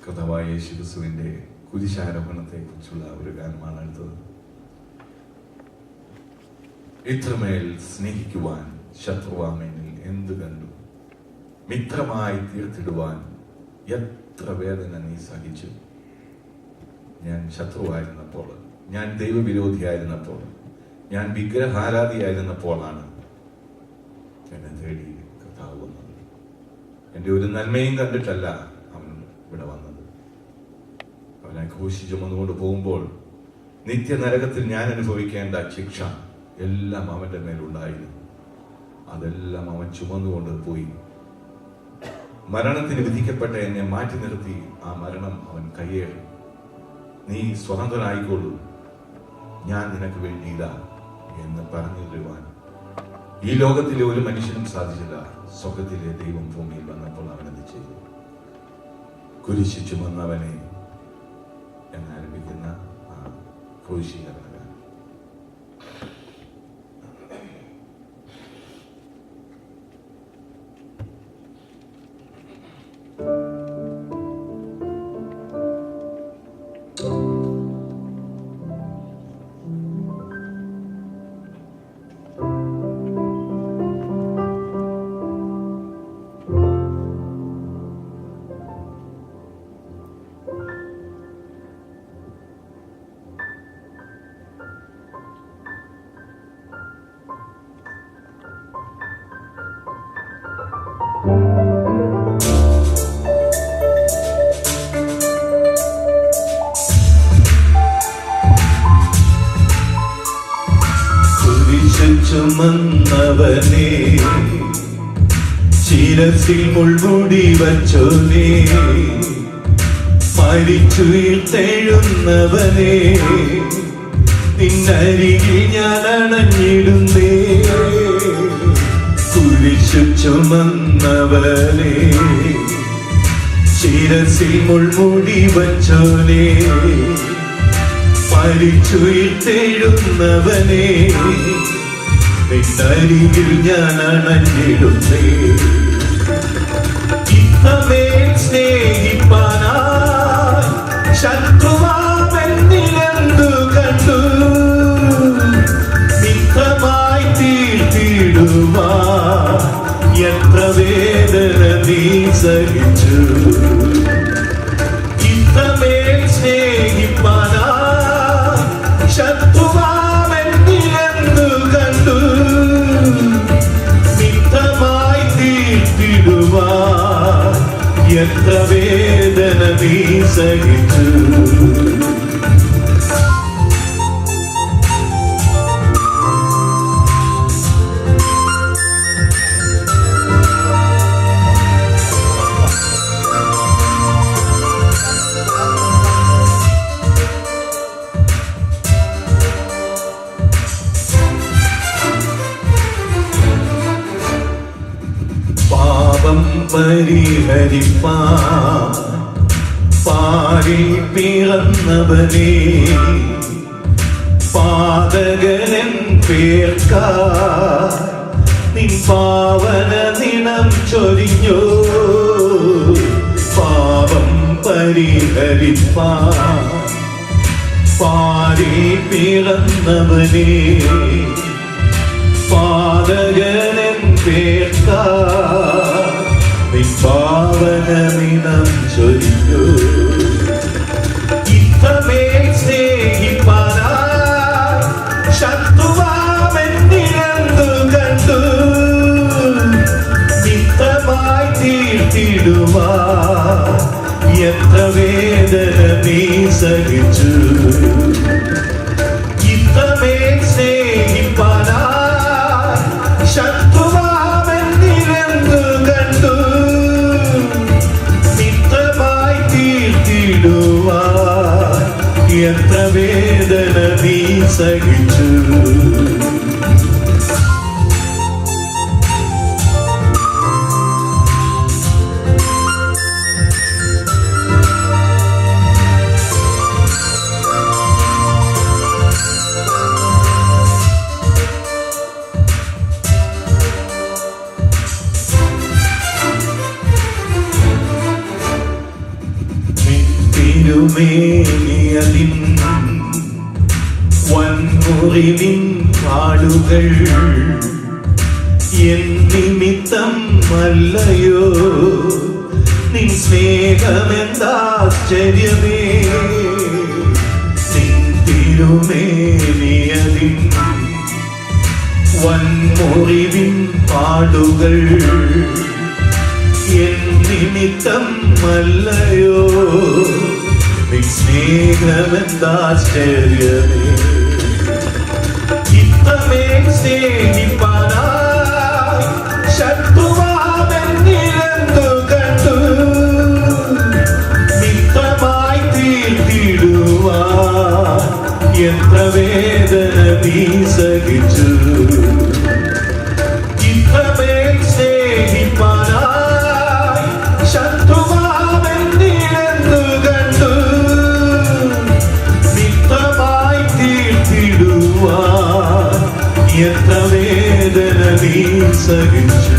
കർത്താവായ യേശുക്രിസ്തുവിന്റെ കുരിശാരോഹണത്തെ കുറിച്ചുള്ള ഒരു ഗാനമാണ് അടുത്തത്. ഇത്രമേൽ സ്നേഹിക്കുവാൻ ശത്രുവാമെന്നിൽ എന്തു കണ്ടു, മിത്രമായി തീർത്തിടുവാൻ എത്ര വേദന നീ സഹിച്ചു. ഞാൻ ശത്രുവായിരുന്നപ്പോൾ, ഞാൻ ദൈവവിരോധിയായിരുന്നപ്പോൾ, ഞാൻ വിഗ്രഹാരാധിയായിരുന്നപ്പോഴാണ് എന്നെ തേടി കർത്താവ് വന്നത്. എൻ്റെ ഒരു നന്മയും കണ്ടിട്ടല്ല അവൻ ഇവിടെ വന്നത്. അവനെ ക്രൂശിൽ ചുമന്നുകൊണ്ട് പോകുമ്പോൾ നിത്യനരകത്തിൽ ഞാൻ അനുഭവിക്കേണ്ട ശിക്ഷ എല്ലാം അവന്റെ മേലുണ്ടായിരുന്നു. അതെല്ലാം അവൻ ചുമന്നുകൊണ്ട് പോയി. മരണത്തിന് വിധിക്കപ്പെട്ട എന്നെ മാറ്റി നിർത്തി ആ മരണം അവൻ കയ്യേറി. നീ സ്വതന്ത്രനായിക്കോളൂ, ഞാൻ നിനക്ക് വേണ്ടിയില്ല എന്ന് പറഞ്ഞു തരുവാൻ ഈ ലോകത്തിലെ ഒരു മനുഷ്യനും സാധിച്ചില്ല. സ്വർഗത്തിലെ ദൈവം ഭൂമിയിൽ വന്നപ്പോൾ അവനത് ചെയ്തു. കുരിശ് ചുമന്നവനെ എന്നാരംഭിക്കുന്ന ആ ക്രൂശീകരണ ഗാനം. ചുമന്നവനേ, ശിരസിൽ മുൾമുടി വച്ചോനേ, മരിച്ചുയർത്തെഴുന്നവനേ, നിന്നരികിൽ ഞാൻ അണഞ്ഞിടുന്നേ. കുരിശു ചുമന്നവനേ, ശിരസിൽ മുൾമുടി വച്ചോനേ, മരിച്ചുയർത്തെഴുന്നവനേ, നിന്നരികിൽ ഞാൻ അണഞ്ഞിടുന്നേ. ഇത്രമേൽ സ്നേഹിപ്പാനായി ശത്രുവാമെന്നിലെന്തു കണ്ടു, മിത്രമായി തീർത്തിടുവാൻ എത്ര വേദന നീ സഹിച്ചു. ഇത്രമേൽ സ്നേഹിപ്പാനായി ശത്രുവാമെന്നിലെന്തു കണ്ടു, മിത്രമായി തീർത്തിടുവാൻ എത്ര വേദന നീ സഹിച്ചു. പരിഹരിപ്പാൻ പാരിൽ പിറന്നവനേ, പാതകനൻ പേർക്കായി നിൻ പാവന നിണം ചൊരിഞ്ഞോ. പാപം പരിഹരിപ്പാൻ പാരിൽ പിറന്നവനേ, പാതകനൻ പേർക്കായി പാവനമിനം ചൊരിഞ്ഞു. ഇത്രമേൽ സ്നേഹിപ്പാനായി ശത്രുവാമെന്നിലെന്തു കണ്ടു, മിത്രമായി തീർത്തിടുവാൻ എത്ര വേദന നീ സഹിച്ചു. ഇത്രമേൽ സ്നേഹിപ്പാനായി ശത്രുവാമെന്നിലെന്തു കണ്ടു, എത്ര വേദന നീ സഹിച്ചു. തിരുമേനിയതിൻ വൻമുറിവിൻ പാടുകൾ എൻ നിമിത്തം അല്ലയോ നിൻ സ്നേഹമെന്താശ്ചര്യമേ നിൻ തിരുമേനിയതിൻ വൻമുറിവിൻ പാടുകൾ എൻ നിമിത്തം അല്ലയോ നിൻ സ്നേഹമെന്താശ്ചര്യമേ ഇത്രമേൽ സ്നേഹിപ്പാനായി ശത്രുവാമെന്നിലെന്തു കണ്ടു മിത്രമായി തീർത്തിടുവാൻ എത്ര വേദന നീ സഹിച്ചു ഇത്രമേൽ സ്നേഹിപ്പാനായി ശത്രുവാമെന്നിലെന്തു കണ്ടു മിത്രമായി തീർത്തിടുവാൻ എത്ര വേദന നീ സഹിച്ചു